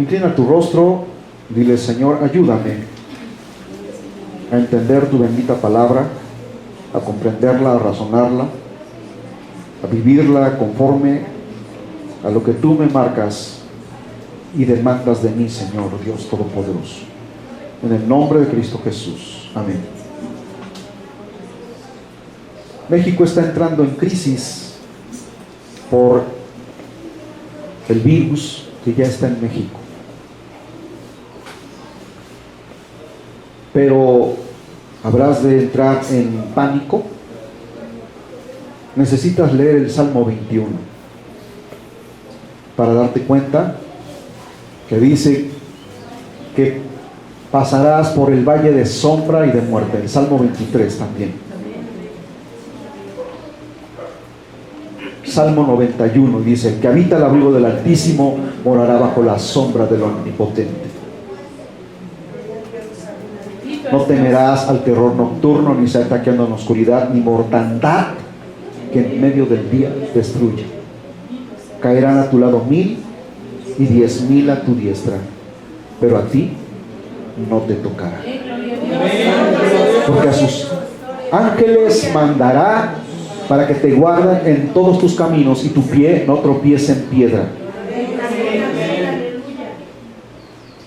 Inclina tu rostro, dile: Señor, ayúdame a entender tu bendita palabra, a comprenderla, a razonarla, a vivirla conforme a lo que tú me marcas y demandas de mí, Señor Dios Todopoderoso. En el nombre de Cristo Jesús. Amén. México está entrando en crisis por el virus que ya está en México. Pero habrás de entrar en pánico. Necesitas leer el Salmo 21 para darte cuenta que dice que pasarás por el valle de sombra y de muerte. El Salmo 23 también. Salmo 91 dice: el que habita el abrigo del Altísimo morará bajo la sombra del Omnipotente. No temerás al terror nocturno, ni se ataqueando en la oscuridad, ni mortandad que en medio del día destruye. Caerán a tu lado 1000 y 10,000 a tu diestra, pero a ti no te tocará. Porque a sus ángeles mandará para que te guarden en todos tus caminos y tu pie no tropiece en piedra.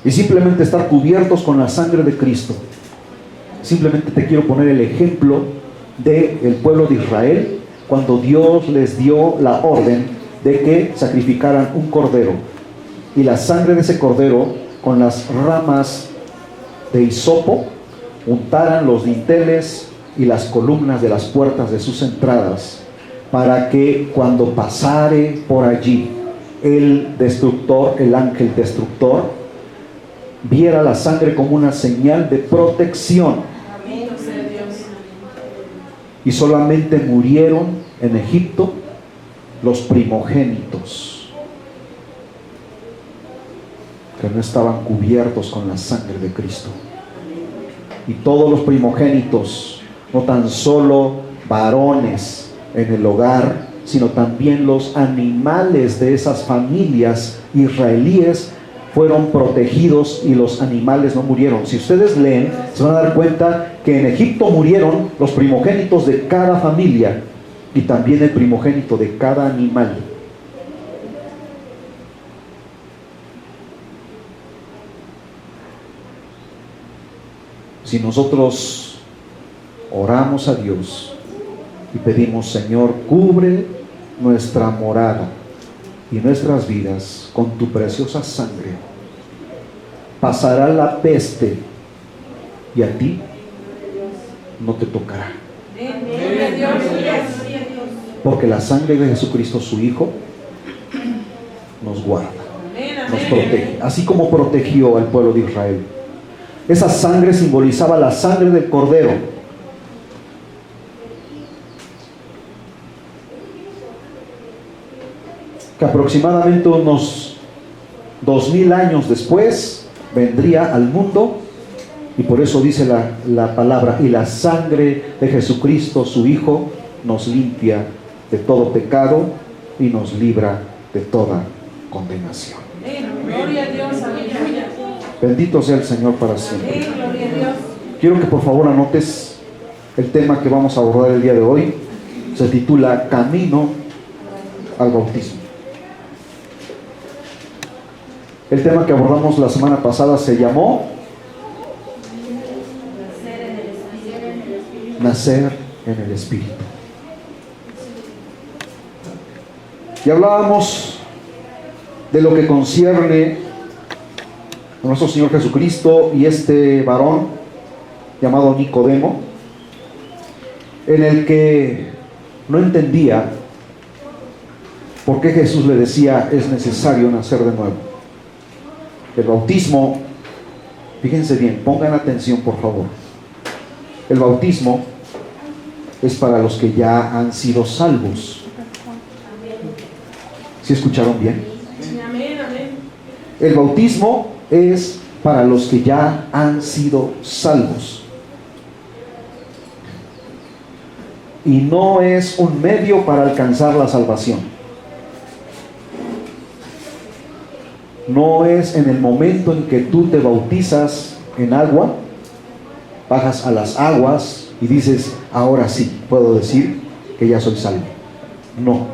Y simplemente estar cubiertos con la sangre de Cristo. Simplemente te quiero poner el ejemplo del pueblo de Israel cuando Dios les dio la orden de que sacrificaran un cordero, y la sangre de ese cordero con las ramas de hisopo untaran los dinteles y las columnas de las puertas de sus entradas, para que cuando pasare por allí el destructor, el ángel destructor, viera la sangre como una señal de protección. Y solamente murieron en Egipto los primogénitos, que no estaban cubiertos con la sangre de Cristo. Y todos los primogénitos, no tan solo varones en el hogar, sino también los animales de esas familias israelíes, fueron protegidos y los animales no murieron. Si ustedes leen, se van a dar cuenta que en Egipto murieron los primogénitos de cada familia y también el primogénito de cada animal. Si nosotros oramos a Dios y pedimos: Señor, cubre nuestra morada y nuestras vidas con tu preciosa sangre, pasará la peste y a ti no te tocará, porque la sangre de Jesucristo, su Hijo, nos guarda, nos protege, así como protegió al pueblo de Israel. Esa sangre simbolizaba la sangre del Cordero. Que aproximadamente unos 2000 años después vendría al mundo, y por eso dice la palabra: y la sangre de Jesucristo, su Hijo, nos limpia de todo pecado y nos libra de toda condenación. Gloria a Dios, aleluya. Bendito sea el Señor para siempre. Quiero que por favor anotes el tema que vamos a abordar el día de hoy. Se titula Camino al Bautismo. El tema que abordamos la semana pasada se llamó Nacer en el Espíritu. Y hablábamos de lo que concierne a nuestro Señor Jesucristo y este varón llamado Nicodemo, en el que no entendía por qué Jesús le decía: es necesario nacer de nuevo. El bautismo, fíjense bien, pongan atención por favor. El bautismo es para los que ya han sido salvos. ¿Sí escucharon bien? El bautismo es para los que ya han sido salvos. Y no es un medio para alcanzar la salvación. No es en el momento en que tú te bautizas en agua, bajas a las aguas y dices, ahora sí, puedo decir que ya soy salvo. No.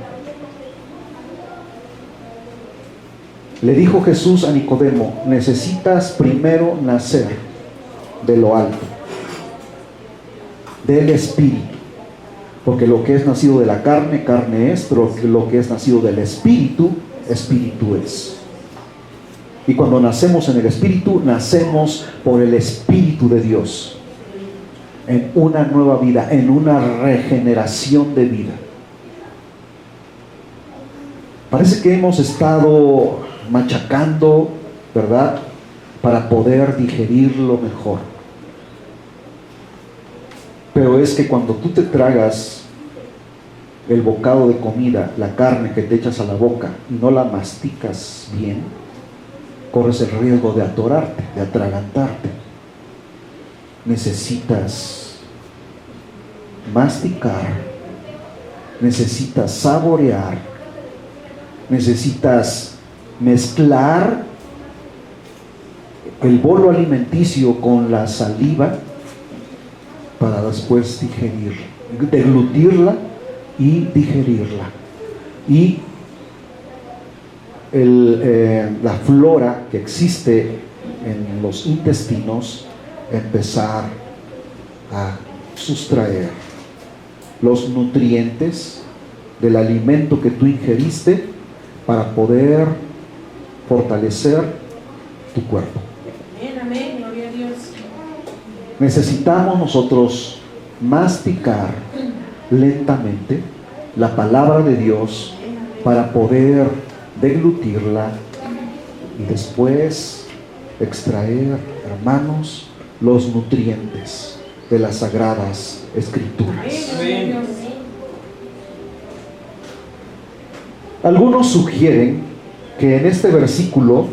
Le dijo Jesús a Nicodemo, necesitas primero nacer de lo alto, del Espíritu. Porque lo que es nacido de la carne, carne es, pero lo que es nacido del Espíritu, Espíritu es. Y cuando nacemos en el Espíritu, nacemos por el Espíritu de Dios, en una nueva vida, en una regeneración de vida. Parece que hemos estado machacando, ¿verdad?, para poder digerirlo mejor. Pero es que cuando tú te tragas el bocado de comida, la carne que te echas a la boca y no la masticas bien, corres el riesgo de atorarte, de atragantarte. Necesitas masticar, necesitas saborear, necesitas mezclar el bolo alimenticio con la saliva para después digerir, deglutirla y digerirla. Y la flora que existe en los intestinos empezar a sustraer los nutrientes del alimento que tú ingeriste para poder fortalecer tu cuerpo. Amén, gloria a Dios. Necesitamos nosotros masticar lentamente la palabra de Dios para poder deglutirla y después extraer, hermanos, los nutrientes de las sagradas escrituras. Amén. Algunos sugieren que en este versículo,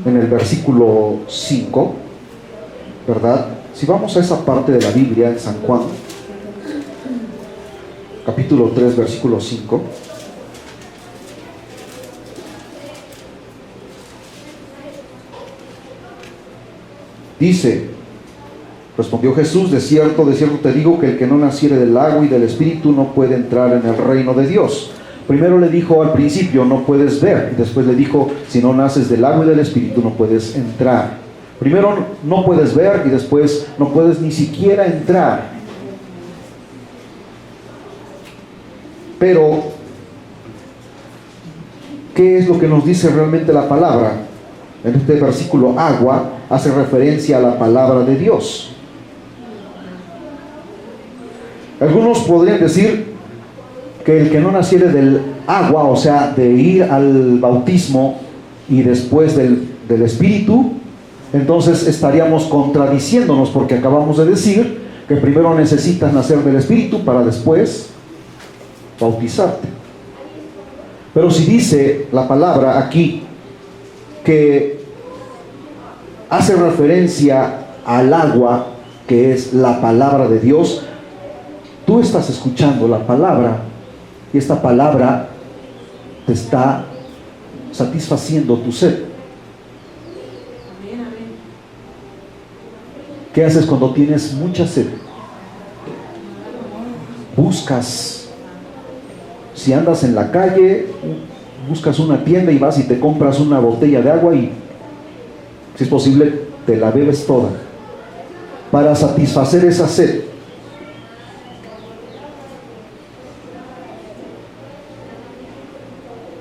en el versículo 5, ¿verdad? Si vamos a esa parte de la Biblia en San Juan, capítulo 3, versículo 5, dice, respondió Jesús, de cierto te digo que el que no naciere del agua y del Espíritu no puede entrar en el reino de Dios. Primero le dijo al principio, no puedes ver, y después le dijo, si no naces del agua y del Espíritu no puedes entrar. Primero no puedes ver y después no puedes ni siquiera entrar. Pero, ¿qué es lo que nos dice realmente la palabra? En este versículo, agua hace referencia a la palabra de Dios. Algunos podrían decir que el que no naciere del agua, o sea, de ir al bautismo y después del Espíritu, entonces estaríamos contradiciéndonos, porque acabamos de decir que primero necesitas nacer del Espíritu para después bautizarte. Pero si dice la palabra aquí que hace referencia al agua, que es la palabra de Dios, tú estás escuchando la palabra y esta palabra te está satisfaciendo tu sed. ¿Qué haces cuando tienes mucha sed? Buscas. Si andas en la calle, buscas una tienda y vas y te compras una botella de agua y, si es posible, te la bebes toda para satisfacer esa sed.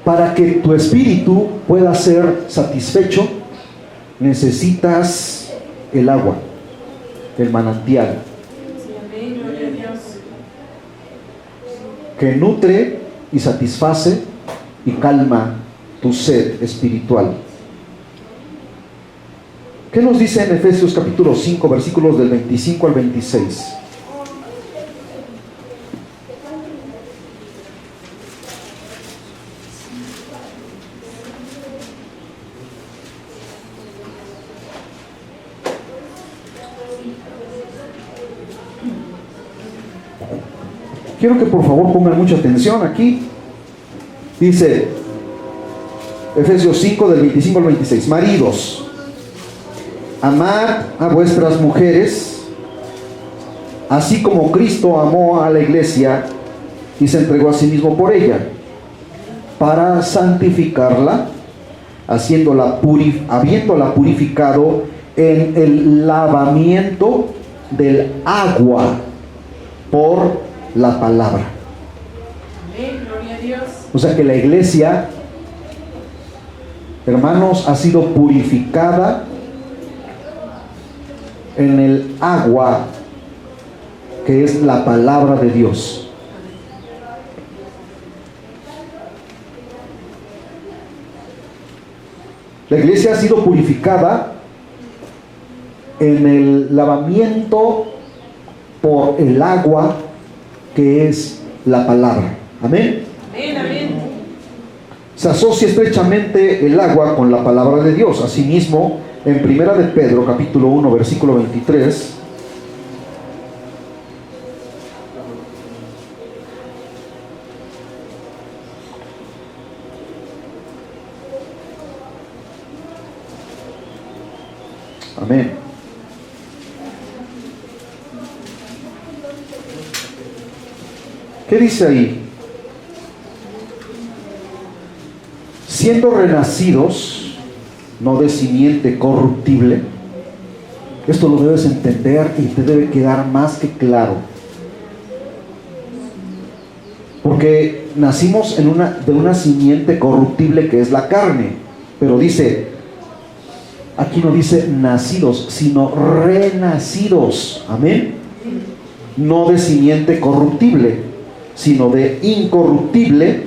Para que tu espíritu pueda ser satisfecho, necesitas el agua, el manantial, que nutre y satisface y calma tu sed espiritual. ¿Qué nos dice en Efesios capítulo 5, versículos del 25 al 26? Quiero que por favor pongan mucha atención aquí. Dice, Efesios 5 del 25 al 26. Maridos, amad a vuestras mujeres, así como Cristo amó a la iglesia y se entregó a sí mismo por ella, para santificarla, habiéndola purificado en el lavamiento del agua por la palabra. Amén, gloria a Dios. O sea que la iglesia, hermanos, ha sido purificada en el agua que es la palabra de Dios. La iglesia ha sido purificada en el lavamiento por el agua que es la palabra. Amén. Amén, amén. Se asocia estrechamente el agua con la palabra de Dios. Asimismo, en Primera de Pedro, capítulo 1, versículo 23, amén. ¿Qué dice ahí? Siendo renacidos, no de simiente corruptible. Esto lo debes entender y te debe quedar más que claro. Porque nacimos de una simiente corruptible que es la carne. Pero dice, aquí no dice nacidos, sino renacidos. Amén. No de simiente corruptible, sino de incorruptible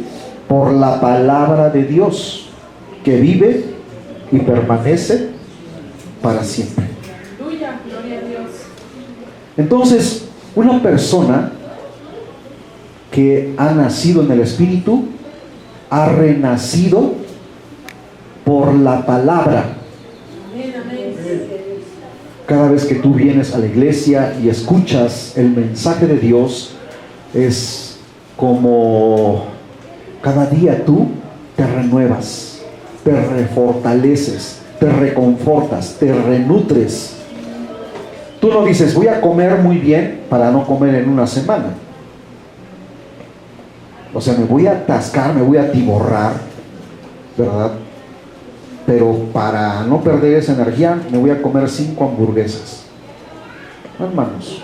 por la palabra de Dios, que vive y permanece para siempre. Aleluya, gloria a Dios. Entonces, una persona que ha nacido en el Espíritu, ha renacido por la palabra. Amén, amén. Cada vez que tú vienes a la iglesia y escuchas el mensaje de Dios, es como cada día tú te renuevas, te refortaleces, te reconfortas, te renutres. Tú no dices, voy a comer muy bien para no comer en una semana. O sea, me voy a atascar, me voy a atiborrar, ¿verdad? Pero para no perder esa energía, me voy a comer 5 hamburguesas. Hermanos,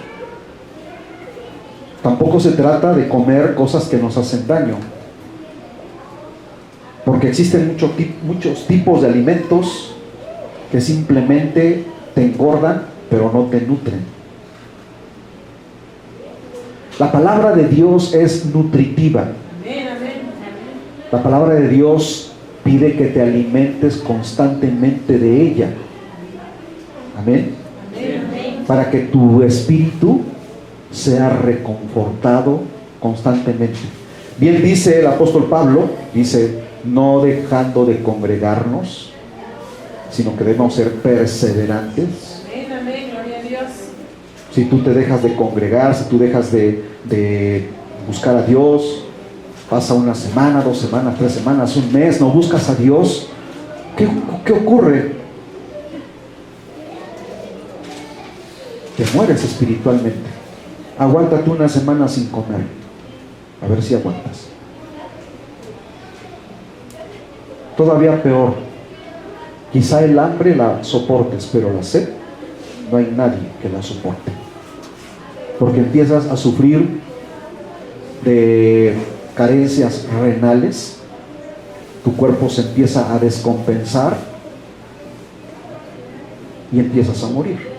tampoco se trata de comer cosas que nos hacen daño, porque existen muchos tipos de alimentos que simplemente te engordan, pero no te nutren. La palabra de Dios es nutritiva. Amén, amén. La palabra de Dios pide que te alimentes constantemente de ella. Amén. Amén. Para que tu espíritu sea reconfortado constantemente. Bien dice el apóstol Pablo, dice, no dejando de congregarnos, sino que debemos ser perseverantes. Amén, amén, gloria a Dios. Si tú te dejas de congregar, si tú dejas de buscar a Dios, pasa una semana, 2 semanas, 3 semanas, un mes, no buscas a Dios, ¿qué ocurre? Te mueres espiritualmente. Aguántate una semana sin comer, a ver si aguantas. Todavía peor, quizá el hambre la soportes, pero la sed no hay nadie que la soporte, porque empiezas a sufrir de carencias renales, tu cuerpo se empieza a descompensar y empiezas a morir.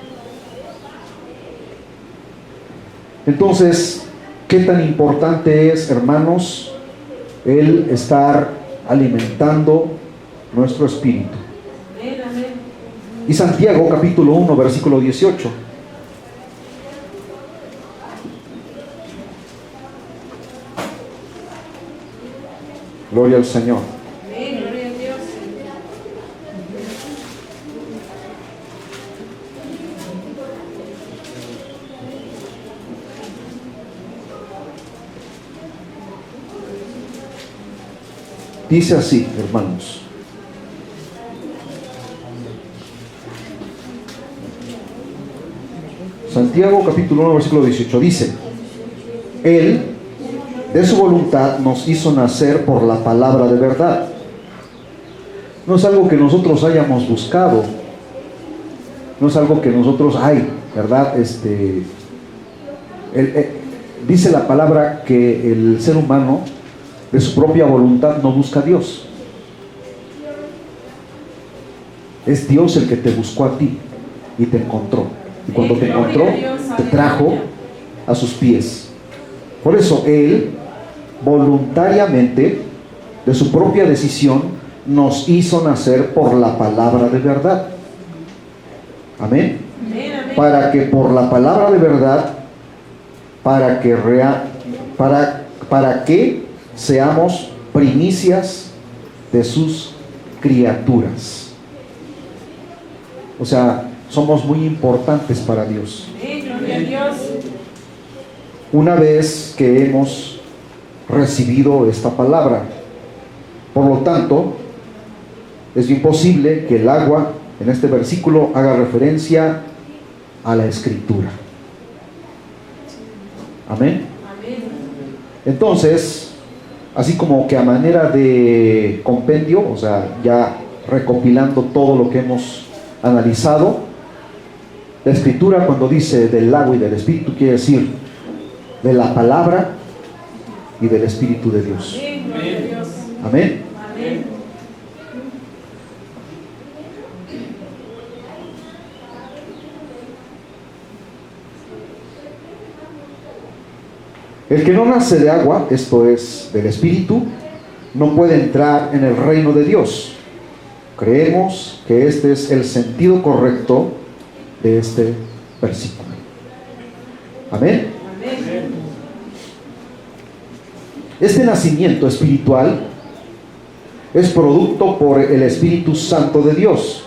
Entonces, ¿qué tan importante es, hermanos, el estar alimentando nuestro espíritu? Amén, amén. Y Santiago capítulo 1 versículo 18. Gloria al Señor. Amén, gloria a Dios. Dice así, hermanos. Santiago capítulo 1 versículo 18 dice: Él de su voluntad nos hizo nacer por la palabra de verdad. No es algo que nosotros hayamos buscado, no es algo que nosotros ¿verdad? Dice la palabra que el ser humano de su propia voluntad no busca a Dios. Es Dios el que te buscó a ti y te encontró. Y cuando te encontró, te trajo a sus pies. Por eso Él voluntariamente, de su propia decisión, nos hizo nacer por la palabra de verdad. Amén. Para que por la palabra de verdad, para que seamos primicias de sus criaturas. O sea, somos muy importantes para Dios. Gloria a Dios. Una vez que hemos recibido esta palabra, por lo tanto, es bien posible que el agua en este versículo haga referencia a la Escritura. Amén. Entonces, así como que a manera de compendio, o sea, ya recopilando todo lo que hemos analizado, la Escritura, cuando dice del agua y del Espíritu, quiere decir de la palabra y del Espíritu de Dios. Amén. Amén. El que no nace de agua, esto es del Espíritu, no puede entrar en el reino de Dios. Creemos que este es el sentido correcto de este versículo. Amén. Amén. Este nacimiento espiritual es producto por el Espíritu Santo de Dios.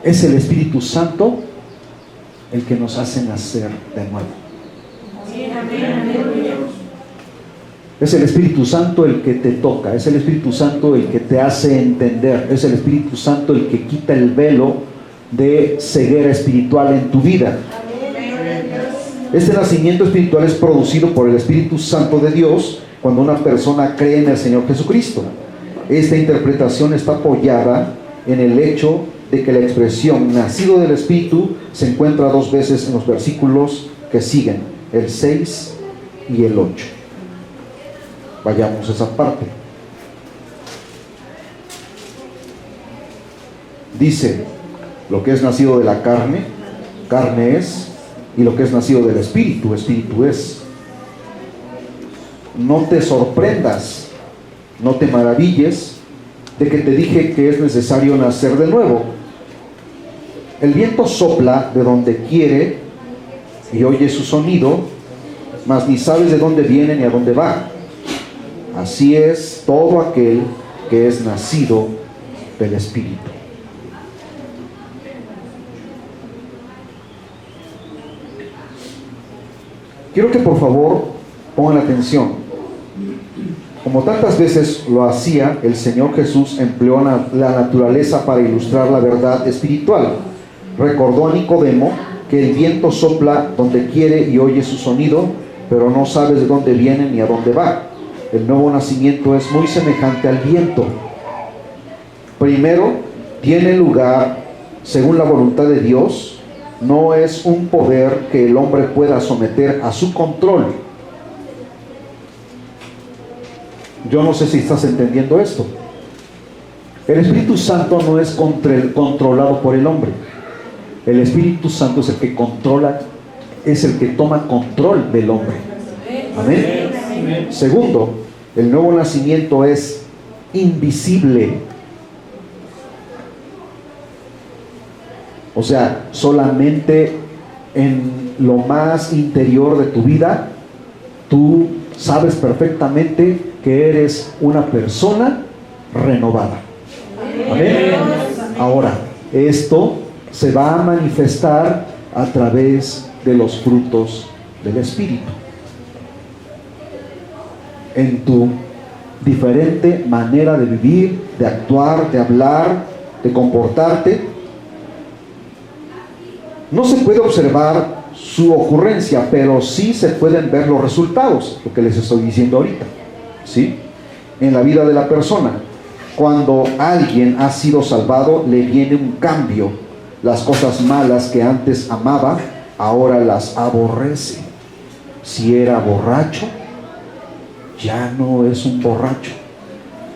Es el Espíritu Santo el que nos hace nacer de nuevo. Es el Espíritu Santo el que te toca, es el Espíritu Santo el que te hace entender, es el Espíritu Santo el que quita el velo de ceguera espiritual en tu vida. Este nacimiento espiritual es producido por el Espíritu Santo de Dios cuando una persona cree en el Señor Jesucristo. Esta interpretación está apoyada en el hecho de que la expresión nacido del Espíritu se encuentra dos veces en los versículos que siguen, el 6 y el 8. Vayamos a esa parte. Dice: lo que es nacido de la carne, carne es, y lo que es nacido del Espíritu, Espíritu es. No te sorprendas, no te maravilles de que te dije que es necesario nacer de nuevo. El viento sopla de donde quiere y oye su sonido, mas ni sabes de dónde viene ni a dónde va. Así es todo aquel que es nacido del Espíritu. Quiero que por favor pongan atención. Como tantas veces lo hacía, el Señor Jesús empleó la naturaleza para ilustrar la verdad espiritual. Recordó a Nicodemo que el viento sopla donde quiere y oye su sonido, pero no sabes de dónde viene ni a dónde va. El nuevo nacimiento es muy semejante al viento. Primero, tiene lugar según la voluntad de Dios. No es un poder que el hombre pueda someter a su control. Yo no sé si estás entendiendo esto. El Espíritu Santo no es controlado por el hombre. El Espíritu Santo es el que controla, es el que toma control del hombre. Amén. Segundo, el nuevo nacimiento es invisible. O sea, solamente en lo más interior de tu vida, tú sabes perfectamente que eres una persona renovada. Amén. Ahora, esto se va a manifestar a través de los frutos del Espíritu. En tu diferente manera de vivir, de actuar, de hablar, de comportarte. No se puede observar su ocurrencia, pero sí se pueden ver los resultados, lo que les estoy diciendo ahorita, ¿sí? En la vida de la persona. Cuando alguien ha sido salvado, le viene un cambio. Las cosas malas que antes amaba, ahora las aborrece. Si era borracho, ya no es un borracho.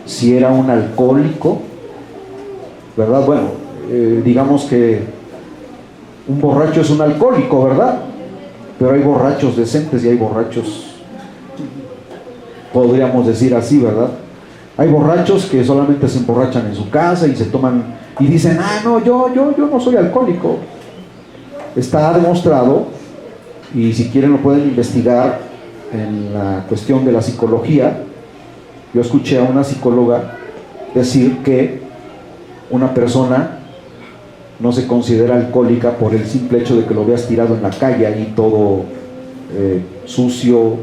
Si era un alcohólico, ¿verdad? Bueno, digamos que un borracho es un alcohólico, ¿verdad? Pero hay borrachos decentes y hay borrachos, podríamos decir así, ¿verdad? Hay borrachos que solamente se emborrachan en su casa y se toman y dicen, no, yo no soy alcohólico. Está demostrado, y si quieren lo pueden investigar en la cuestión de la psicología. Yo escuché a una psicóloga decir que una persona no se considera alcohólica por el simple hecho de que lo veas tirado en la calle ahí todo sucio,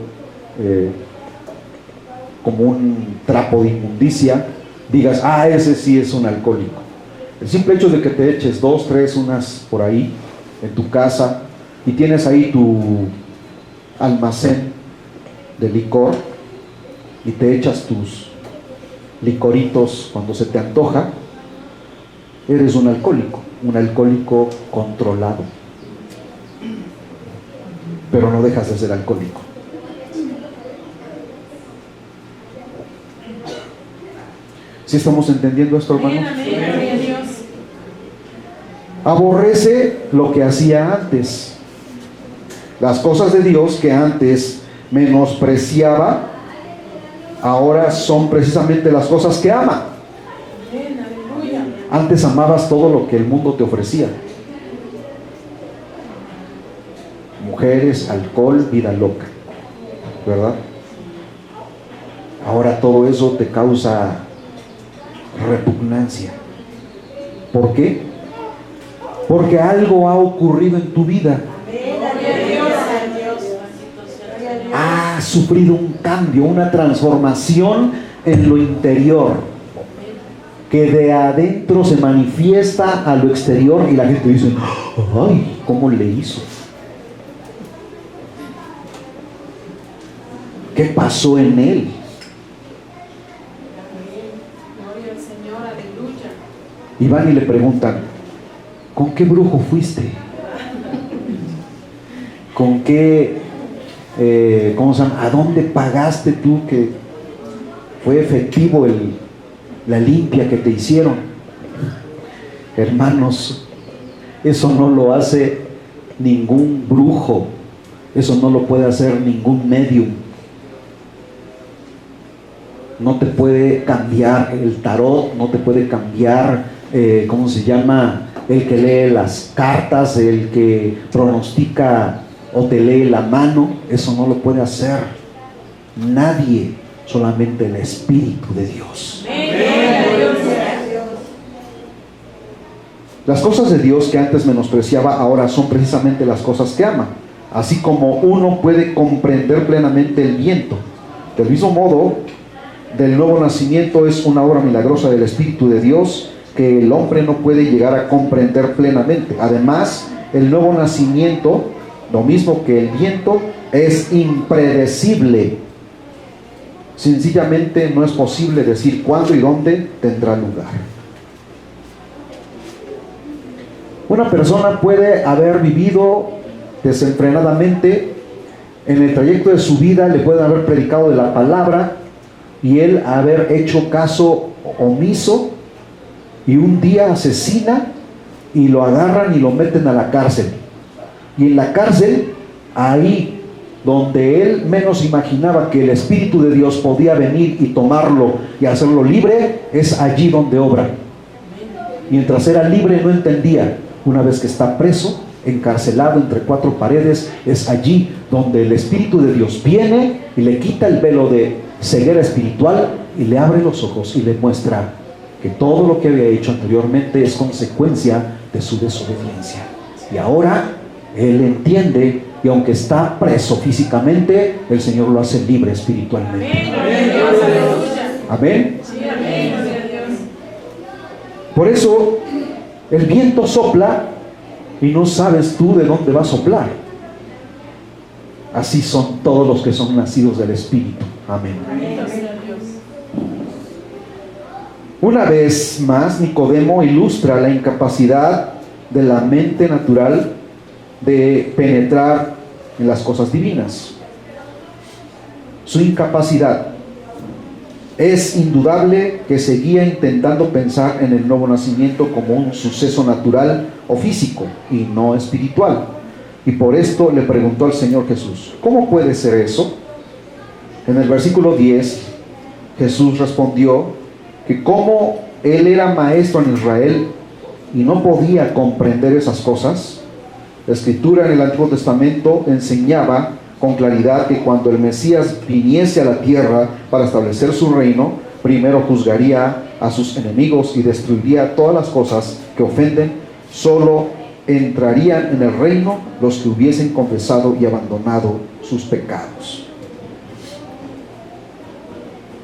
como un trapo de inmundicia, digas, ese sí es un alcohólico. El simple hecho de que te eches 2, 3, unas por ahí en tu casa y tienes ahí tu almacén de licor y te echas tus licoritos cuando se te antoja, eres un alcohólico controlado, pero no dejas de ser alcohólico. ¿Sí estamos entendiendo esto, hermanos? Aborrece lo que hacía antes. Las cosas de Dios que antes menospreciaba, ahora son precisamente las cosas que ama. Antes amabas todo lo que el mundo te ofrecía: mujeres, alcohol, vida loca, ¿verdad? Ahora todo eso te causa repugnancia. ¿Por qué? Porque algo ha ocurrido en tu vida. Has sufrido un cambio, una transformación en lo interior, que de adentro se manifiesta a lo exterior y la gente dice, ¡ay! ¿Cómo le hizo? ¿Qué pasó en él? Gloria al Señor, aleluya. Y van y le preguntan, ¿con qué brujo fuiste? ¿Con qué, cómo se llama? ¿A dónde pagaste tú que fue efectivo la limpia que te hicieron? Hermanos, eso no lo hace ningún brujo, eso no lo puede hacer ningún medium. No te puede cambiar el tarot, no te puede cambiar, ¿cómo se llama? El que lee las cartas, el que pronostica o te lee la mano. Eso no lo puede hacer nadie, solamente el Espíritu de Dios. Las cosas de Dios que antes menospreciaba, ahora son precisamente las cosas que ama. Así como uno puede comprender plenamente el viento, del mismo modo, del nuevo nacimiento es una obra milagrosa del Espíritu de Dios que el hombre no puede llegar a comprender plenamente. Además, el nuevo nacimiento, lo mismo que el viento, es impredecible. Sencillamente no es posible decir cuándo y dónde tendrá lugar. Una persona puede haber vivido desenfrenadamente en el trayecto de su vida, le pueden haber predicado de la palabra y él haber hecho caso omiso, y un día asesina y lo agarran y lo meten a la cárcel. Y en la cárcel, ahí donde él menos imaginaba que el Espíritu de Dios podía venir y tomarlo y hacerlo libre, es allí donde obra. Mientras era libre no entendía. Una vez que está preso, encarcelado entre 4 paredes, es allí donde el Espíritu de Dios viene y le quita el velo de ceguera espiritual y le abre los ojos y le muestra que todo lo que había hecho anteriormente es consecuencia de su desobediencia. Y ahora él entiende, y aunque está preso físicamente, el Señor lo hace libre espiritualmente. Amén. Por eso el viento sopla y no sabes tú de dónde va a soplar. Así son todos los que son nacidos del Espíritu. Amén. Bendito sea Dios. Una vez más, Nicodemo ilustra la incapacidad de la mente natural de penetrar en las cosas divinas. Su incapacidad. Es indudable que seguía intentando pensar en el nuevo nacimiento como un suceso natural o físico y no espiritual. Y por esto le preguntó al Señor Jesús: ¿cómo puede ser eso? En el versículo 10, Jesús respondió que como él era maestro en Israel y no podía comprender esas cosas, la Escritura en el Antiguo Testamento enseñaba con claridad que cuando el Mesías viniese a la tierra para establecer su reino, primero juzgaría a sus enemigos y destruiría todas las cosas que ofenden. Solo entrarían en el reino los que hubiesen confesado y abandonado sus pecados.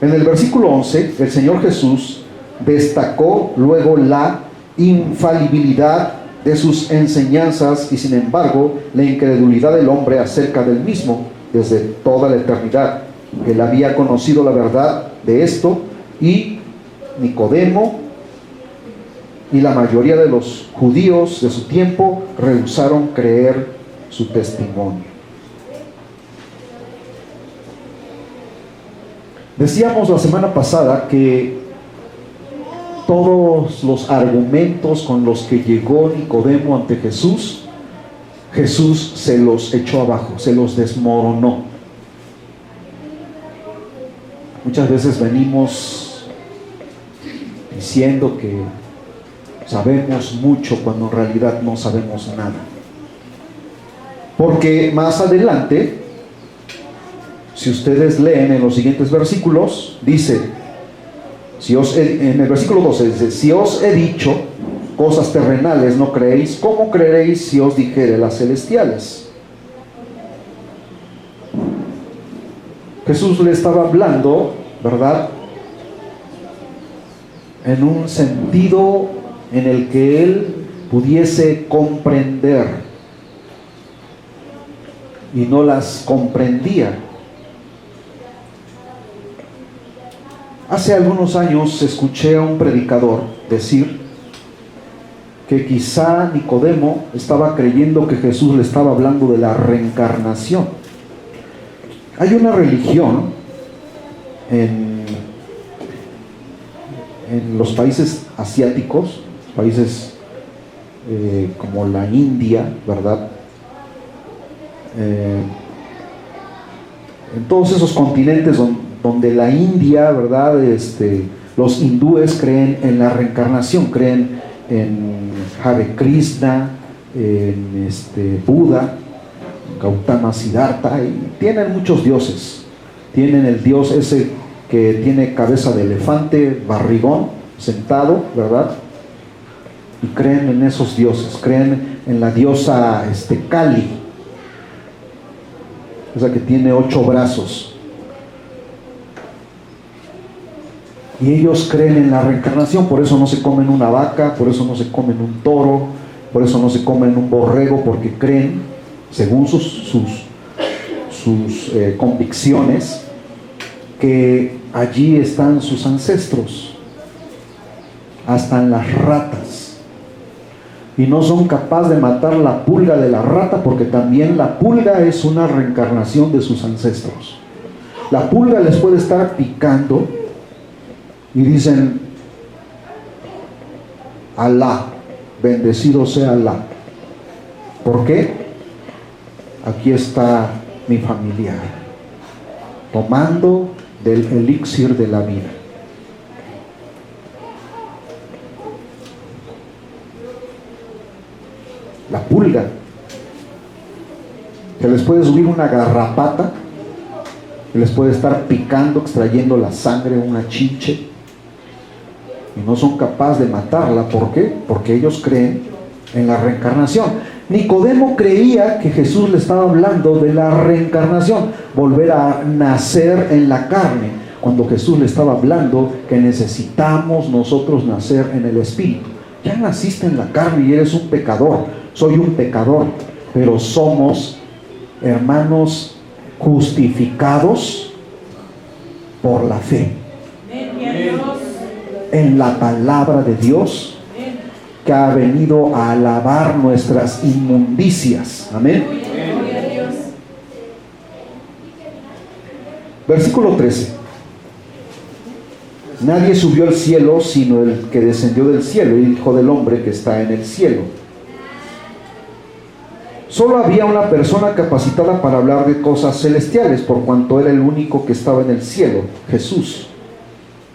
En el versículo 11, el Señor Jesús destacó luego la infalibilidad de sus enseñanzas y sin embargo la incredulidad del hombre acerca del mismo desde toda la eternidad. Él había conocido la verdad de esto y Nicodemo y la mayoría de los judíos de su tiempo rehusaron creer su testimonio. Decíamos la semana pasada que todos los argumentos con los que llegó Nicodemo ante Jesús, Jesús se los echó abajo, se los desmoronó. Muchas veces venimos diciendo que sabemos mucho cuando en realidad no sabemos nada. Porque más adelante, si ustedes leen en los siguientes versículos, dice, en el versículo 12 dice: si os he dicho cosas terrenales no creéis, ¿cómo creeréis si os dijere las celestiales? Jesús le estaba hablando, ¿verdad?, en un sentido en el que él pudiese comprender y no las comprendía. Hace algunos años escuché a un predicador decir que quizá Nicodemo estaba creyendo que Jesús le estaba hablando de la reencarnación. Hay una religión en los países asiáticos, países como la India, ¿verdad? En todos esos continentes donde la India, ¿verdad? Los hindúes creen en la reencarnación, creen en Hare Krishna, en Buda, Gautama Siddhartha, y tienen muchos dioses. Tienen el dios ese que tiene cabeza de elefante, barrigón, sentado, ¿verdad? Y creen en esos dioses, creen en la diosa Kali, esa que tiene 8 brazos. Y ellos creen en la reencarnación, por eso no se comen una vaca, por eso no se comen un toro, por eso no se comen un borrego, porque creen, según sus convicciones, que allí están sus ancestros, hasta en las ratas. Y no son capaces de matar la pulga de la rata, porque también la pulga es una reencarnación de sus ancestros. La pulga les puede estar picando y dicen: Alá, bendecido sea Alá. ¿Por qué? Aquí está mi familiar, tomando del elixir de la vida. La pulga, que les puede subir una garrapata, que les puede estar picando, extrayendo la sangre, una chinche, y no son capaces de matarla. ¿Por qué? Porque ellos creen en la reencarnación. Nicodemo creía que Jesús le estaba hablando de la reencarnación, volver a nacer en la carne, cuando Jesús le estaba hablando que necesitamos nosotros nacer en el Espíritu. Ya naciste en la carne y eres un pecador, soy un pecador, pero somos, hermanos, justificados por la fe en la palabra de Dios, que ha venido a lavar nuestras inmundicias. Amén. Versículo 13. Nadie subió al cielo sino el que descendió del cielo, el Hijo del Hombre que está en el cielo. Solo había una persona capacitada para hablar de cosas celestiales, por cuanto era el único que estaba en el cielo, Jesús.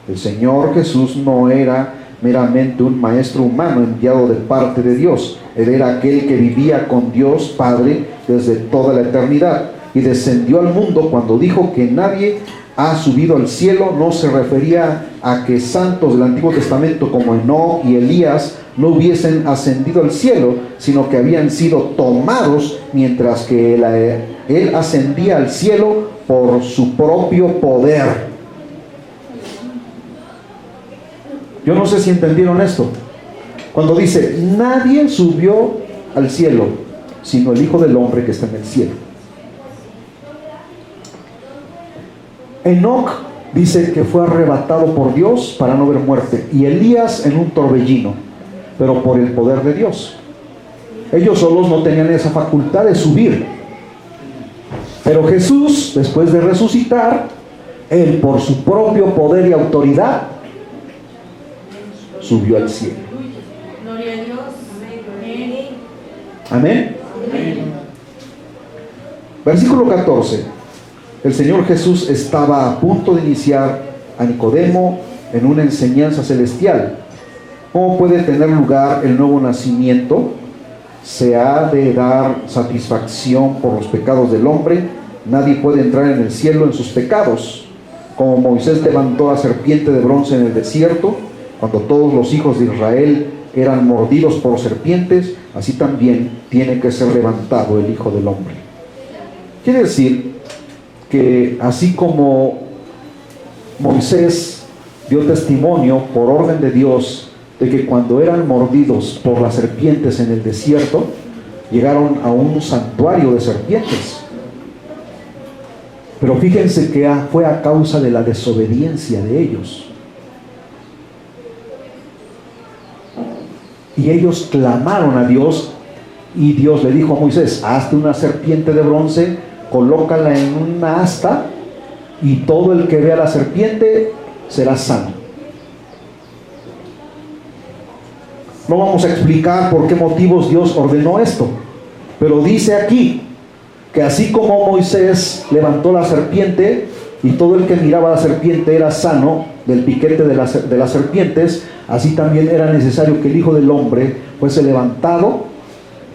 El Señor Jesús no era meramente un maestro humano enviado de parte de Dios. Él era aquel que vivía con Dios Padre desde toda la eternidad, y descendió al mundo. Cuando dijo que nadie ha subido al cielo, no se refería a que santos del Antiguo Testamento como Enoc y Elías no hubiesen ascendido al cielo, sino que habían sido tomados mientras que él ascendía al cielo por su propio poder. Yo no sé si entendieron esto. Cuando dice, nadie subió al cielo, sino el Hijo del Hombre que está en el cielo. Enoc dice que fue arrebatado por Dios para no ver muerte, y Elías en un torbellino, pero por el poder de Dios. Ellos solos no tenían esa facultad de subir, pero Jesús, después de resucitar, él por su propio poder y autoridad subió al cielo. Gloria a Dios. Amén. Versículo 14. El Señor Jesús estaba a punto de iniciar a Nicodemo en una enseñanza celestial. ¿Cómo puede tener lugar el nuevo nacimiento? Se ha de dar satisfacción por los pecados del hombre. Nadie puede entrar en el cielo en sus pecados. Como Moisés levantó la serpiente de bronce en el desierto, cuando todos los hijos de Israel eran mordidos por serpientes, así también tiene que ser levantado el Hijo del Hombre. Quiere decir que así como Moisés dio testimonio por orden de Dios de que cuando eran mordidos por las serpientes en el desierto, llegaron a un santuario de serpientes. Pero fíjense que fue a causa de la desobediencia de ellos. Y ellos clamaron a Dios, y Dios le dijo a Moisés, hazte una serpiente de bronce, colócala en una asta, y todo el que vea la serpiente será sano. No vamos a explicar por qué motivos Dios ordenó esto, pero dice aquí que así como Moisés levantó la serpiente y todo el que miraba la serpiente era sano del piquete de las serpientes, así también era necesario que el Hijo del Hombre fuese levantado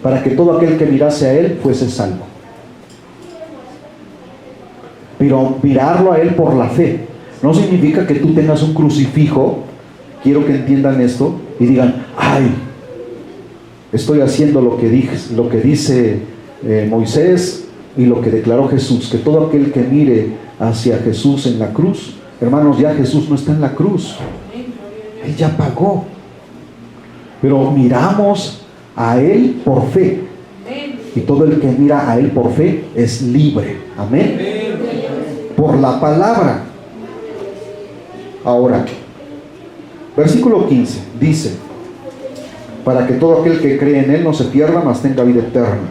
para que todo aquel que mirase a él fuese salvo. Pero mirarlo a él por la fe no significa que tú tengas un crucifijo. Quiero que entiendan esto y digan, ay, estoy haciendo lo que dice Moisés y lo que declaró Jesús, que todo aquel que mire hacia Jesús en la cruz, hermanos, ya Jesús no está en la cruz, él ya pagó, pero miramos a él por fe, y todo el que mira a él por fe es libre. Amén. Por la palabra. Ahora, versículo 15 dice, para que todo aquel que cree en él no se pierda, mas tenga vida eterna.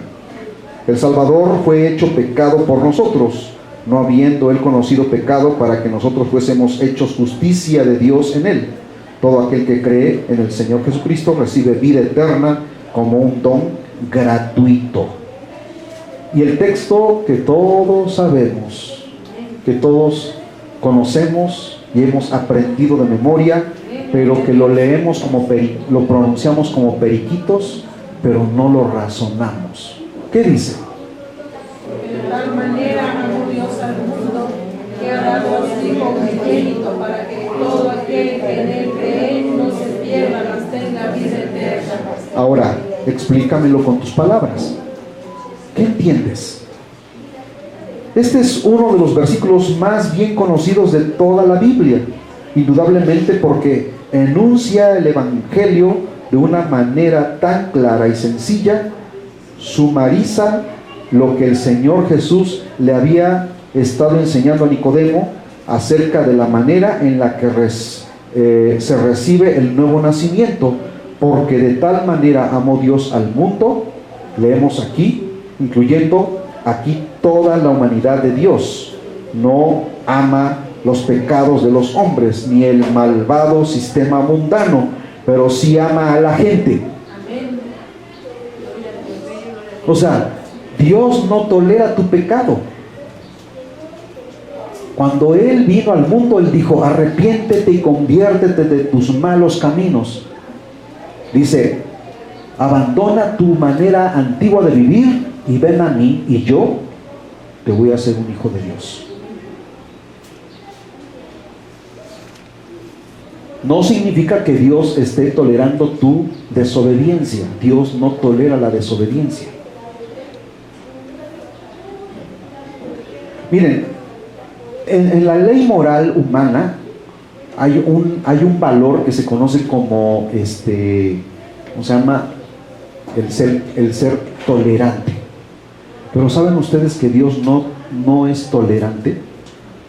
El Salvador fue hecho pecado por nosotros, no habiendo él conocido pecado, para que nosotros fuésemos hechos justicia de Dios en él. Todo aquel que cree en el Señor Jesucristo recibe vida eterna como un don gratuito. Y el texto que todos sabemos, que todos conocemos y hemos aprendido de memoria, pero que lo leemos lo pronunciamos como periquitos, pero no lo razonamos. ¿Qué dice? De tal manera amó Dios al mundo, que ha dado a su Hijo unigénito, para que todo aquel que en él cree no se pierda, mas tenga vida eterna. Ahora, explícamelo con tus palabras. ¿Qué entiendes? Este es uno de los versículos más bien conocidos de toda la Biblia, indudablemente porque enuncia el Evangelio de una manera tan clara y sencilla sumariza lo que el Señor Jesús le había estado enseñando a Nicodemo acerca de la manera en la que se recibe el nuevo nacimiento, porque de tal manera amó Dios al mundo, leemos aquí, incluyendo aquí toda la humanidad de Dios. No ama los pecados de los hombres, ni el malvado sistema mundano, pero sí ama a la gente. O sea, Dios no tolera tu pecado. Cuando Él vino al mundo, Él dijo: arrepiéntete y conviértete de tus malos caminos. Dice: abandona tu manera antigua de vivir y ven a mí, y yo te voy a hacer un hijo de Dios. No significa que Dios esté tolerando tu desobediencia. Dios no tolera la desobediencia. Miren, en la ley moral humana hay un valor que se conoce como ¿cómo se llama? El ser tolerante. Pero ¿saben ustedes que Dios no es tolerante?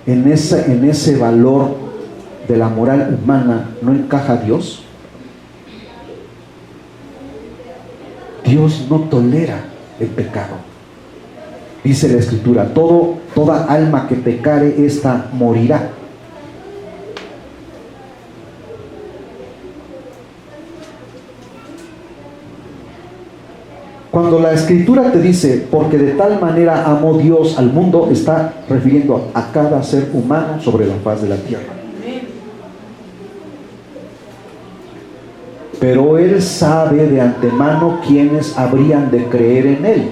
En ese valor de la moral humana no encaja Dios. Dios no tolera el pecado. Dice la Escritura: toda alma que pecare, ésta morirá. Cuando la Escritura te dice: porque de tal manera amó Dios al mundo, está refiriendo a cada ser humano sobre la faz de la tierra. Pero Él sabe de antemano quiénes habrían de creer en Él.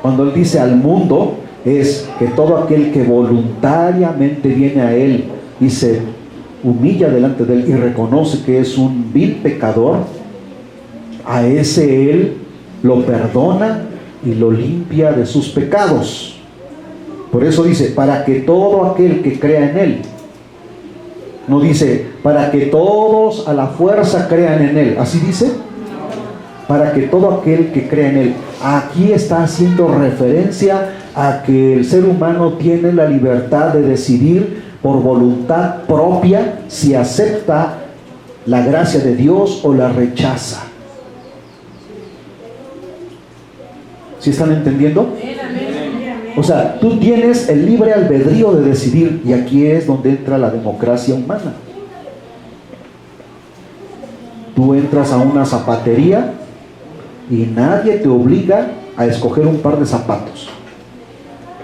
Cuando Él dice al mundo, es que todo aquel que voluntariamente viene a Él y se humilla delante de Él y reconoce que es un vil pecador, a ese Él lo perdona y lo limpia de sus pecados. Por eso dice: para que todo aquel que crea en Él. No dice: para que todos a la fuerza crean en Él. ¿Así dice? Para que todo aquel que crea en Él. Aquí está haciendo referencia a que el ser humano tiene la libertad de decidir por voluntad propia si acepta la gracia de Dios o la rechaza. ¿Sí están entendiendo? O sea, tú tienes el libre albedrío de decidir, y aquí es donde entra la democracia humana. Tú entras a una zapatería y nadie te obliga a escoger un par de zapatos.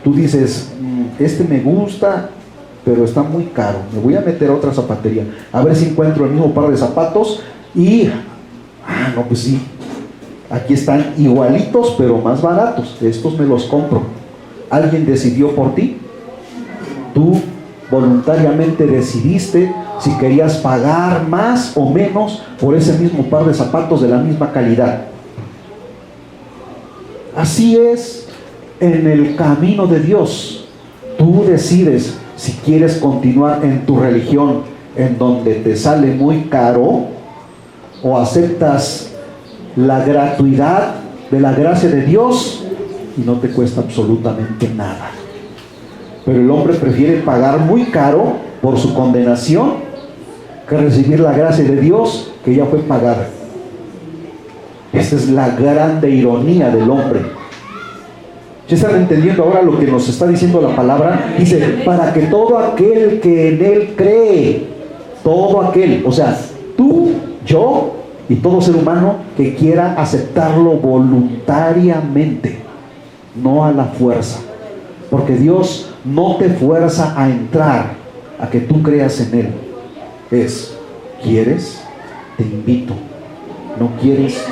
Tú dices: este me gusta, pero está muy caro, me voy a meter a otra zapatería a ver si encuentro el mismo par de zapatos. Y no, pues sí, aquí están igualitos pero más baratos, estos me los compro. ¿Alguien decidió por ti? Tú voluntariamente decidiste si querías pagar más o menos por ese mismo par de zapatos de la misma calidad. Así es en el camino de Dios. Tú decides si quieres continuar en tu religión, en donde te sale muy caro, o aceptas la gratuidad de la gracia de Dios y no te cuesta absolutamente nada. Pero el hombre prefiere pagar muy caro por su condenación que recibir la gracia de Dios que ya fue pagada. Esta es la grande ironía del hombre. ¿Ya están entendiendo ahora lo que nos está diciendo la palabra? Dice: para que todo aquel que en Él cree, todo aquel, o sea, tú, yo y todo ser humano que quiera aceptarlo voluntariamente, no a la fuerza, porque Dios no te fuerza a entrar a que tú creas en Él. ¿Quieres? Te invito. ¿No quieres?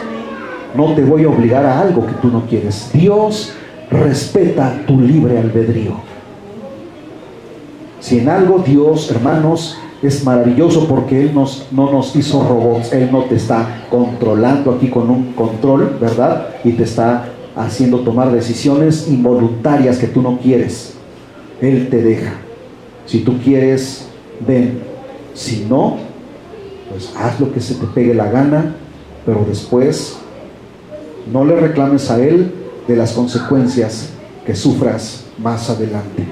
No te voy a obligar a algo que tú no quieres. Dios respeta tu libre albedrío. Si en algo Dios, hermanos, es maravilloso, porque Él no nos hizo robots. Él no te está controlando aquí con un control, ¿verdad? Y te está haciendo tomar decisiones involuntarias que tú no quieres. Él te deja. Si tú quieres, ven. Si no, pues haz lo que se te pegue la gana, pero después no le reclames a Él de las consecuencias que sufras más adelante.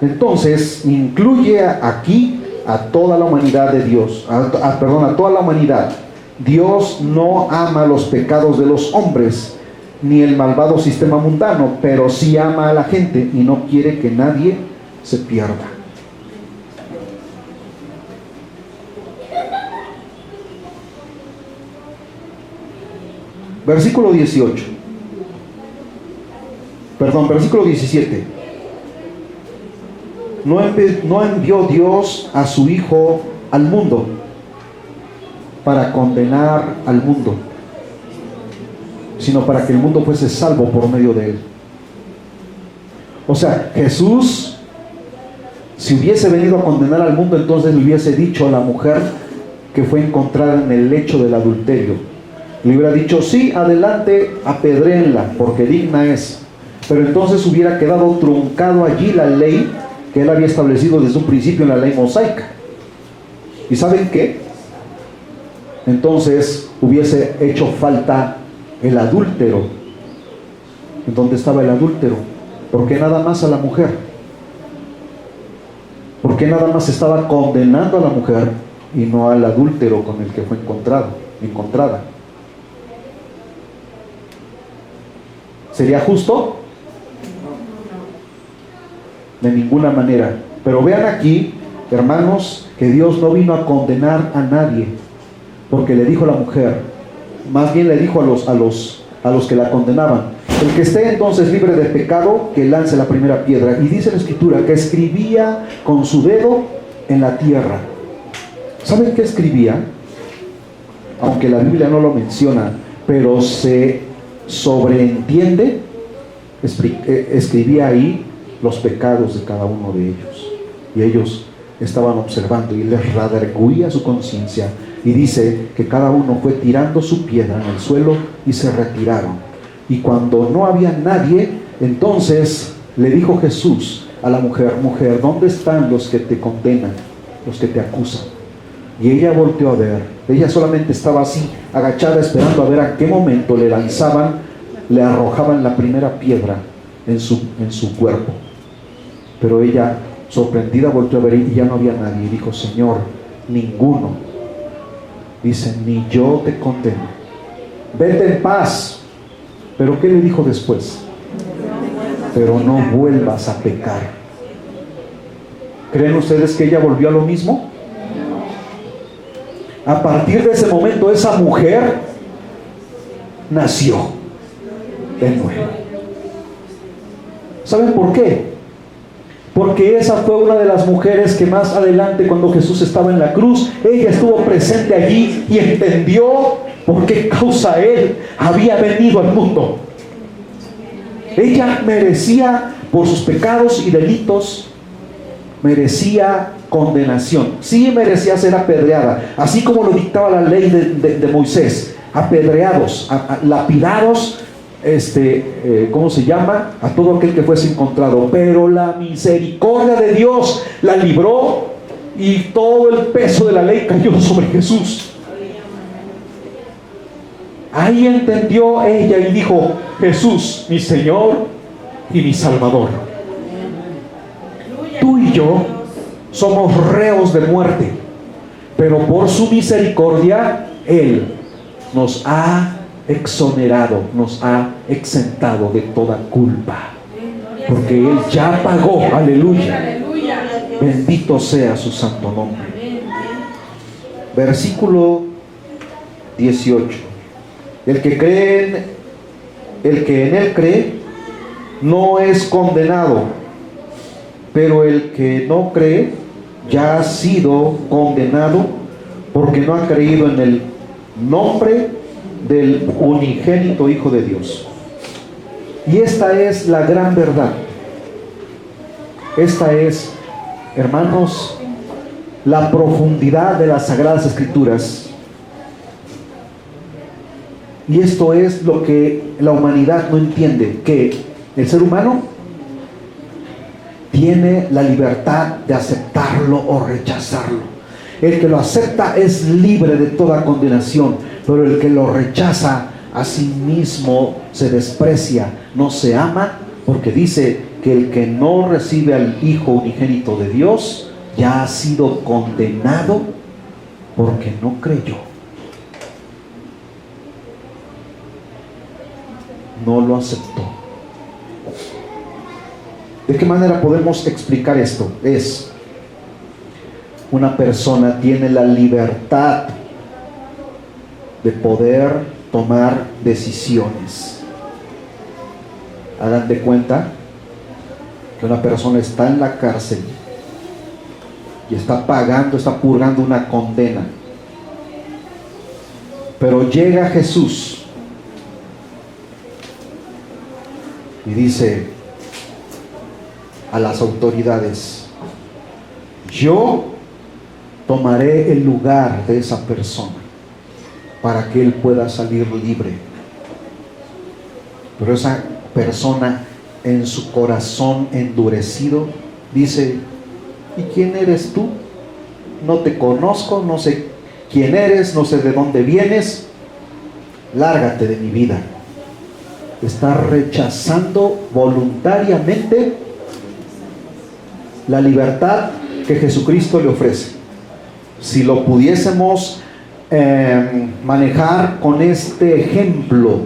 Entonces, incluye aquí a toda la humanidad de Dios, a toda la humanidad. Dios no ama los pecados de los hombres, ni el malvado sistema mundano, pero sí ama a la gente y no quiere que nadie se pierda. Versículo 17. No envió Dios a su Hijo al mundo para condenar al mundo, sino para que el mundo fuese salvo por medio de él. O sea, Jesús, si hubiese venido a condenar al mundo, entonces le hubiese dicho a la mujer que fue encontrada en el lecho del adulterio, le hubiera dicho: sí, adelante, apedréenla, porque digna es. Pero entonces hubiera quedado truncado allí la ley que él había establecido desde un principio en la ley mosaica. ¿Y saben qué? Entonces hubiese hecho falta el adúltero. ¿En dónde estaba el adúltero? ¿Por qué nada más a la mujer? ¿Por qué nada más estaba condenando a la mujer y no al adúltero con el que fue encontrada? ¿Sería justo? De ninguna manera. Pero vean aquí, hermanos, que Dios no vino a condenar a nadie, porque le dijo a la mujer, más bien le dijo a los que la condenaban: el que esté entonces libre de pecado, que lance la primera piedra. Y dice la Escritura que escribía con su dedo en la tierra. ¿Saben qué escribía? Aunque la Biblia no lo menciona, pero se sobreentiende, escribía ahí los pecados de cada uno de ellos, y ellos estaban observando y les redarguía su conciencia. Y dice que cada uno fue tirando su piedra en el suelo y se retiraron. Y cuando no había nadie, entonces le dijo Jesús a la mujer: mujer, ¿dónde están los que te condenan, los que te acusan? Y ella volteó a ver. Ella solamente estaba así, agachada, esperando a ver a qué momento le arrojaban la primera piedra en su cuerpo. Pero ella, sorprendida, volteó a ver y ya no había nadie. Y dijo: Señor, ninguno. Dice: ni yo te condeno, vete en paz. Pero ¿qué le dijo después? Pero no vuelvas a pecar. ¿Creen ustedes que ella volvió a lo mismo? A partir de ese momento, esa mujer nació de nuevo. ¿Saben por qué? Porque esa fue una de las mujeres que más adelante, cuando Jesús estaba en la cruz, ella estuvo presente allí y entendió por qué causa Él había venido al mundo. Ella merecía, por sus pecados y delitos, merecía condenación. Sí, merecía ser apedreada, así como lo dictaba la ley de Moisés. Apedreados, lapidados, ¿cómo se llama? A todo aquel que fuese encontrado. Pero la misericordia de Dios la libró y todo el peso de la ley cayó sobre Jesús. Ahí entendió ella y dijo: Jesús, mi Señor y mi Salvador. Tú y yo somos reos de muerte, pero por su misericordia Él nos ha exonerado, nos ha exentado de toda culpa, porque Él ya pagó. Aleluya. Bendito sea su santo nombre. Versículo 18. El que en Él cree no es condenado, pero el que no cree ya ha sido condenado, porque no ha creído en el nombre del unigénito Hijo de Dios. Y esta es la gran verdad. Esta es, hermanos, la profundidad de las Sagradas Escrituras. Y esto es lo que la humanidad no entiende, que el ser humano tiene la libertad de aceptarlo o rechazarlo. El que lo acepta es libre de toda condenación, pero el que lo rechaza a sí mismo se desprecia, no se ama, porque dice que el que no recibe al Hijo unigénito de Dios ya ha sido condenado porque no creyó. No lo aceptó. ¿De qué manera podemos explicar esto? Una persona tiene la libertad de poder tomar decisiones. Hagan de cuenta que una persona está en la cárcel y está purgando una condena. Pero llega Jesús y dice a las autoridades: yo tomaré el lugar de esa persona para que él pueda salir libre. Pero esa persona, en su corazón endurecido, dice: ¿y quién eres tú? No te conozco, no sé quién eres, no sé de dónde vienes, lárgate de mi vida. Está rechazando voluntariamente la libertad que Jesucristo le ofrece. Si lo pudiésemos manejar con este ejemplo,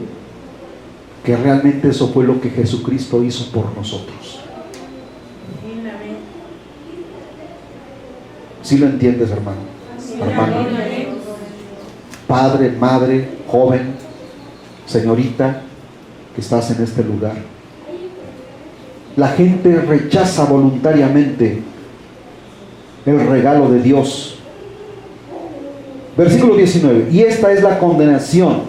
que realmente eso fue lo que Jesucristo hizo por nosotros. ¿Sí lo entiendes, hermano? Hermano, padre, madre, joven, señorita que estás en este lugar. La gente rechaza voluntariamente el regalo de Dios. Versículo 19: y esta es la condenación,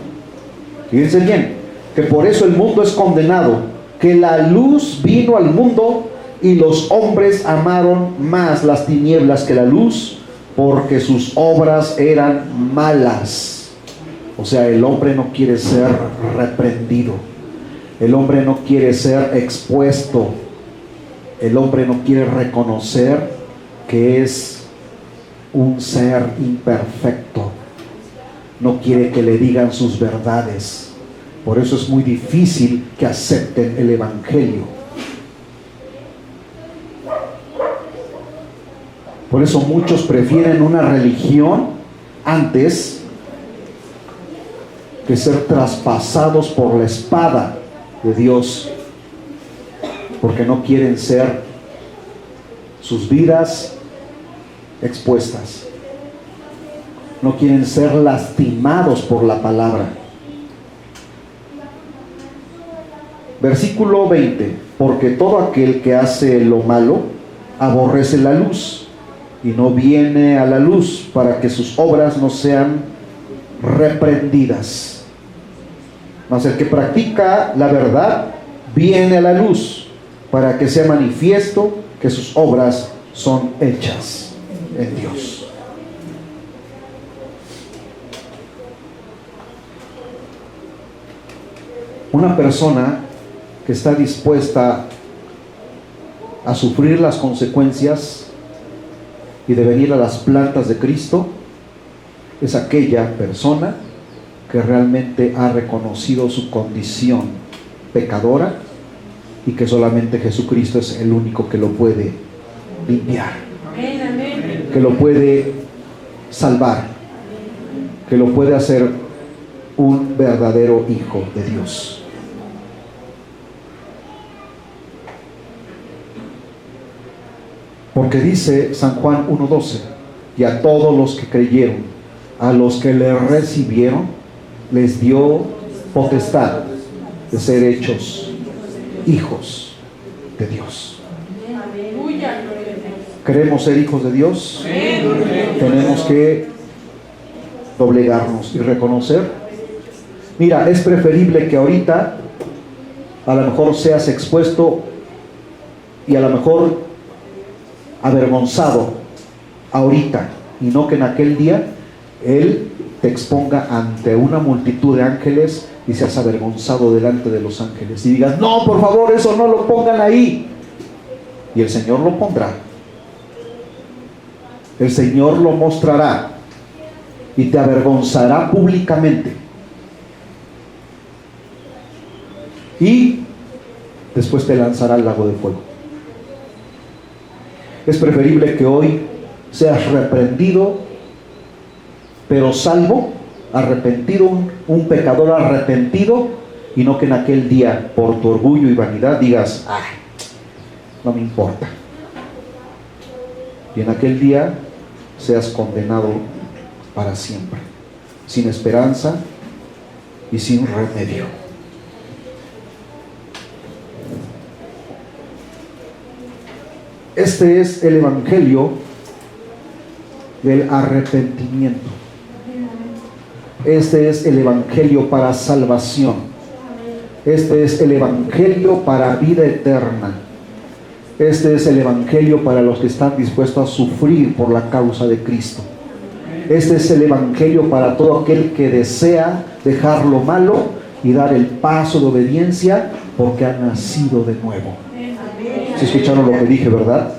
fíjense bien, que por eso el mundo es condenado, que la luz vino al mundo y los hombres amaron más las tinieblas que la luz, porque sus obras eran malas. O sea, el hombre no quiere ser reprendido, el hombre no quiere ser expuesto, el hombre no quiere reconocer que es un ser imperfecto, no quiere que le digan sus verdades. Por eso es muy difícil que acepten el Evangelio. Por eso muchos prefieren una religión antes que ser traspasados por la espada de Dios, porque no quieren ser sus vidas expuestas, no quieren ser lastimados por la palabra. Versículo 20: porque todo aquel que hace lo malo aborrece la luz y no viene a la luz para que sus obras no sean reprendidas. Mas el que practica la verdad viene a la luz para que sea manifiesto que sus obras son hechas en Dios. Una persona que está dispuesta a sufrir las consecuencias y de venir a las plantas de Cristo es aquella persona que realmente ha reconocido su condición pecadora y que solamente Jesucristo es el único que lo puede limpiar, que lo puede salvar, que lo puede hacer un verdadero hijo de Dios. Porque dice San Juan 1:12: y a todos los que creyeron, a los que le recibieron, les dio potestad de ser hechos hijos de Dios. ¿Queremos ser hijos de Dios? Tenemos que doblegarnos y reconocer. Mira, es preferible que ahorita a lo mejor seas expuesto y a lo mejor avergonzado ahorita, y no que en aquel día Él te exponga ante una multitud de ángeles y seas avergonzado delante de los ángeles y digas: no, por favor, eso no lo pongan ahí. Y el Señor lo pondrá, el Señor lo mostrará y te avergonzará públicamente. y después te lanzará al lago de fuego. Es preferible que hoy seas reprendido, pero salvo, arrepentido, un pecador arrepentido, y no que en aquel día, por tu orgullo y vanidad, digas, ay, no me importa. Y en aquel día seas condenado para siempre, sin esperanza y sin remedio. Este es el evangelio del arrepentimiento. Este es el evangelio para salvación. Este es el evangelio para vida eterna. Este es el evangelio para los que están dispuestos a sufrir por la causa de Cristo. Este es el evangelio para todo aquel que desea dejar lo malo y dar el paso de obediencia porque ha nacido de nuevo. ¿Se escucharon lo que dije, verdad?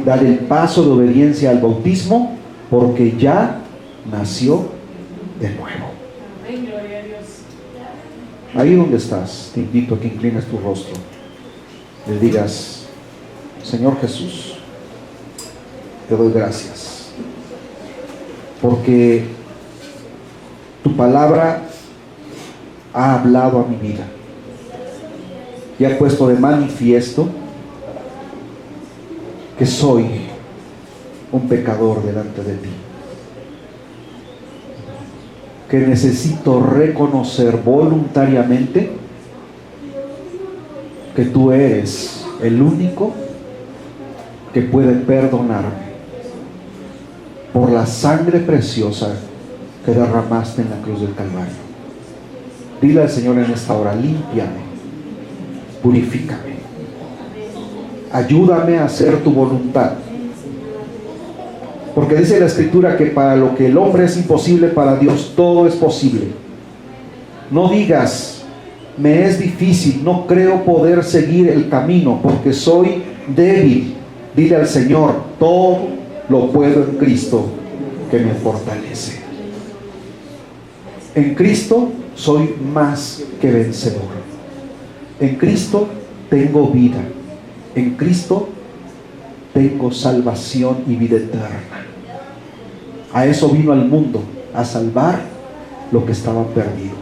Dar el paso de obediencia al bautismo porque ya nació de nuevo. Ahí donde estás, te invito a que inclines tu rostro. Le digas, Señor Jesús, te doy gracias porque tu palabra ha hablado a mi vida y ha puesto de manifiesto que soy un pecador delante de ti, que necesito reconocer voluntariamente que tú eres el único que puede perdonarme por la sangre preciosa que derramaste en la cruz del Calvario. Dile al Señor en esta hora, límpiame, purifícame, ayúdame a hacer tu voluntad. Porque dice la Escritura que para lo que el hombre es imposible, para Dios todo es posible. No digas, me es difícil, no creo poder seguir el camino porque soy débil. Dile al Señor, todo lo puedo en Cristo que me fortalece. En Cristo soy más que vencedor. En Cristo tengo vida. En Cristo tengo salvación y vida eterna. A eso vino al mundo, a salvar lo que estaba perdido.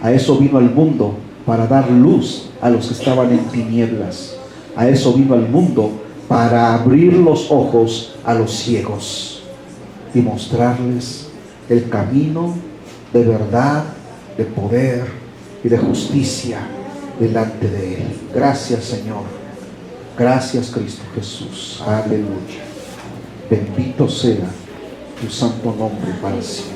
A eso vino al mundo, para dar luz a los que estaban en tinieblas. A eso vino al mundo, para abrir los ojos a los ciegos y mostrarles el camino de verdad, de poder y de justicia delante de Él. Gracias, Señor. Gracias, Cristo Jesús. Aleluya. Bendito sea tu santo nombre para siempre.